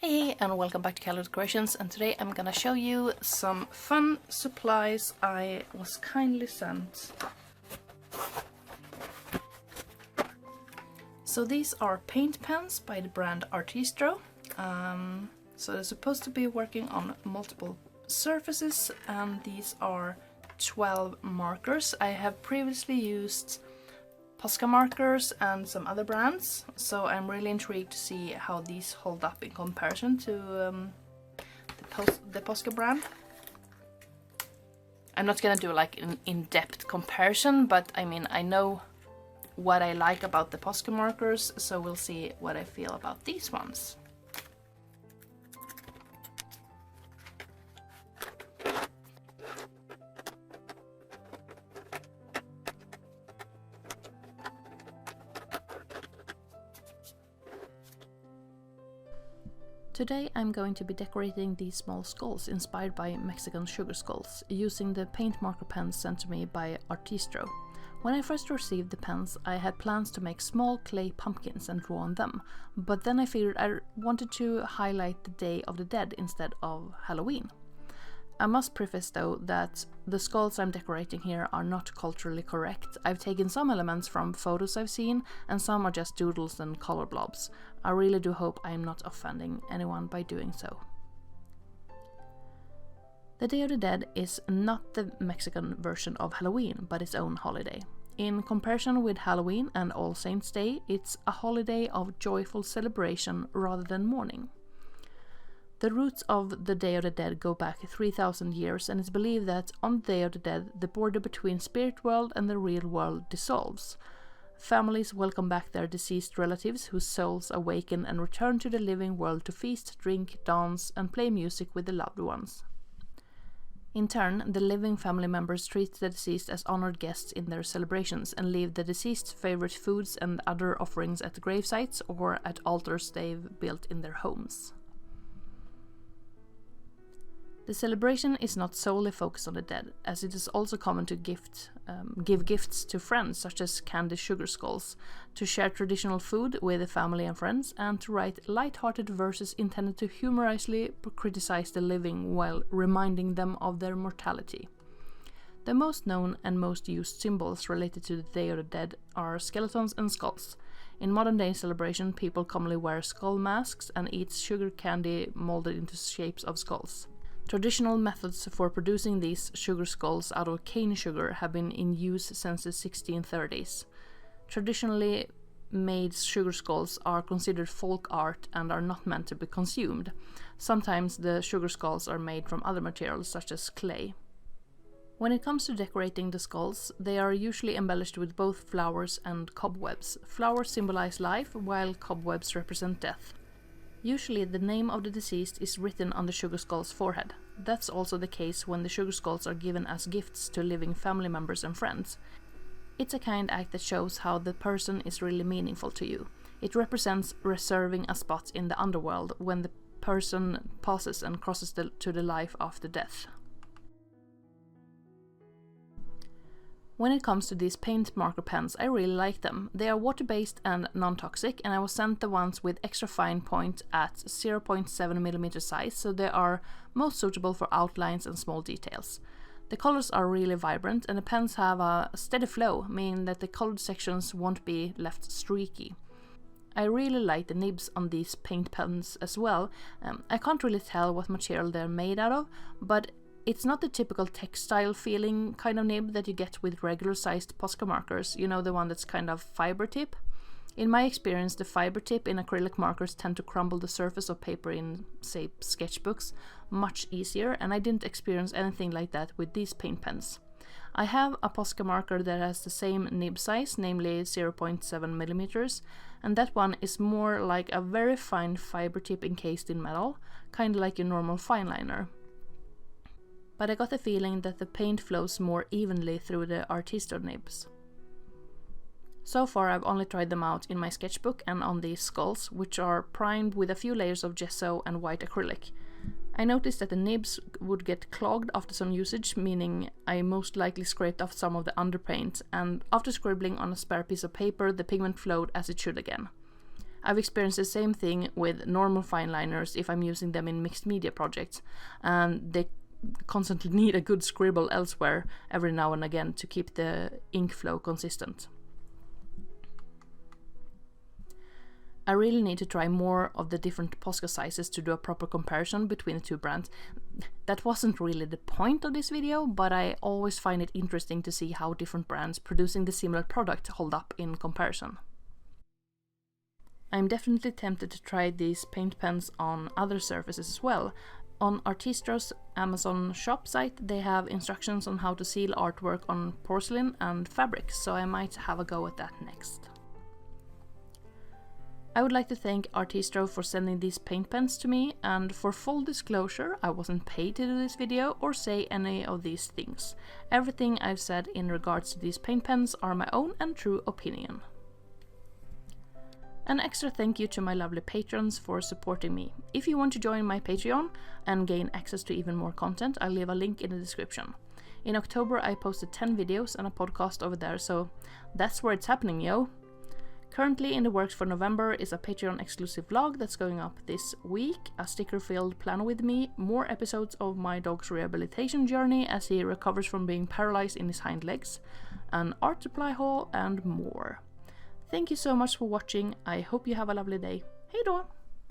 Hey, and welcome back to Kallerhult Creations, and today I'm gonna show you some fun supplies I was kindly sent. So these are paint pens by the brand Artistro. So they're supposed to be working on multiple surfaces, and these are 12 markers. I have previously used Posca markers and some other brands, so I'm really intrigued to see how these hold up in comparison to the Posca brand. I'm not gonna do like an in-depth comparison, but I mean, I know what I like about the Posca markers, so we'll see what I feel about these ones. Today I'm going to be decorating these small skulls inspired by Mexican sugar skulls, using the paint marker pens sent to me by Artistro. When I first received the pens, I had plans to make small clay pumpkins and draw on them, but then I figured I wanted to highlight the Day of the Dead instead of Halloween. I must preface though that the skulls I'm decorating here are not culturally correct. I've taken some elements from photos I've seen, and some are just doodles and color blobs. I really do hope I'm not offending anyone by doing so. The Day of the Dead is not the Mexican version of Halloween, but its own holiday. In comparison with Halloween and All Saints' Day, it's a holiday of joyful celebration rather than mourning. The roots of the Day of the Dead go back 3,000 years, and it's believed that on the Day of the Dead, the border between spirit world and the real world dissolves. Families welcome back their deceased relatives whose souls awaken and return to the living world to feast, drink, dance, and play music with the loved ones. In turn, the living family members treat the deceased as honored guests in their celebrations and leave the deceased's favorite foods and other offerings at grave sites or at altars they've built in their homes. The celebration is not solely focused on the dead, as it is also common to give gifts to friends, such as candy sugar skulls, to share traditional food with the family and friends, and to write light-hearted verses intended to humorously criticize the living while reminding them of their mortality. The most known and most used symbols related to the Day of the Dead are skeletons and skulls. In modern-day celebration, people commonly wear skull masks and eat sugar candy molded into shapes of skulls. Traditional methods for producing these sugar skulls out of cane sugar have been in use since the 1630s. Traditionally made sugar skulls are considered folk art and are not meant to be consumed. Sometimes the sugar skulls are made from other materials such as clay. When it comes to decorating the skulls, they are usually embellished with both flowers and cobwebs. Flowers symbolize life, while cobwebs represent death. Usually the name of the deceased is written on the sugar skull's forehead. That's also the case when the sugar skulls are given as gifts to living family members and friends. It's a kind act that shows how the person is really meaningful to you. It represents reserving a spot in the underworld when the person passes and crosses to the life after death. When it comes to these paint marker pens, I really like them. They are water-based and non-toxic, and I was sent the ones with extra fine point at 0.7mm size, so they are most suitable for outlines and small details. The colors are really vibrant, and the pens have a steady flow, meaning that the colored sections won't be left streaky. I really like the nibs on these paint pens as well. I can't really tell what material they're made out of, but it's not the typical textile feeling kind of nib that you get with regular sized Posca markers, you know, the one that's kind of fiber tip. In my experience, the fiber tip in acrylic markers tend to crumble the surface of paper in, say, sketchbooks much easier, and I didn't experience anything like that with these paint pens. I have a Posca marker that has the same nib size, namely 0.7mm, and that one is more like a very fine fiber tip encased in metal, kind of like your normal fine liner. But I got the feeling that the paint flows more evenly through the Artistro nibs. So far I've only tried them out in my sketchbook and on these skulls, which are primed with a few layers of gesso and white acrylic. I noticed that the nibs would get clogged after some usage, meaning I most likely scraped off some of the underpaint, and after scribbling on a spare piece of paper the pigment flowed as it should again. I've experienced the same thing with normal fine liners if I'm using them in mixed media projects, and they constantly need a good scribble elsewhere every now and again to keep the ink flow consistent. I really need to try more of the different Posca sizes to do a proper comparison between the two brands. That wasn't really the point of this video, but I always find it interesting to see how different brands producing the similar product hold up in comparison. I'm definitely tempted to try these paint pens on other surfaces as well. On Artistro's Amazon shop site they have instructions on how to seal artwork on porcelain and fabric, so I might have a go at that next. I would like to thank Artistro for sending these paint pens to me, and for full disclosure, I wasn't paid to do this video or say any of these things. Everything I've said in regards to these paint pens are my own and true opinion. An extra thank you to my lovely patrons for supporting me. If you want to join my Patreon and gain access to even more content, I'll leave a link in the description. In October I posted 10 videos and a podcast over there, so that's where it's happening, yo! Currently in the works for November is a Patreon exclusive vlog that's going up this week, a sticker-filled plan with me, more episodes of my dog's rehabilitation journey as he recovers from being paralyzed in his hind legs, an art supply haul, and more. Thank you so much for watching, I hope you have a lovely day. Hej då!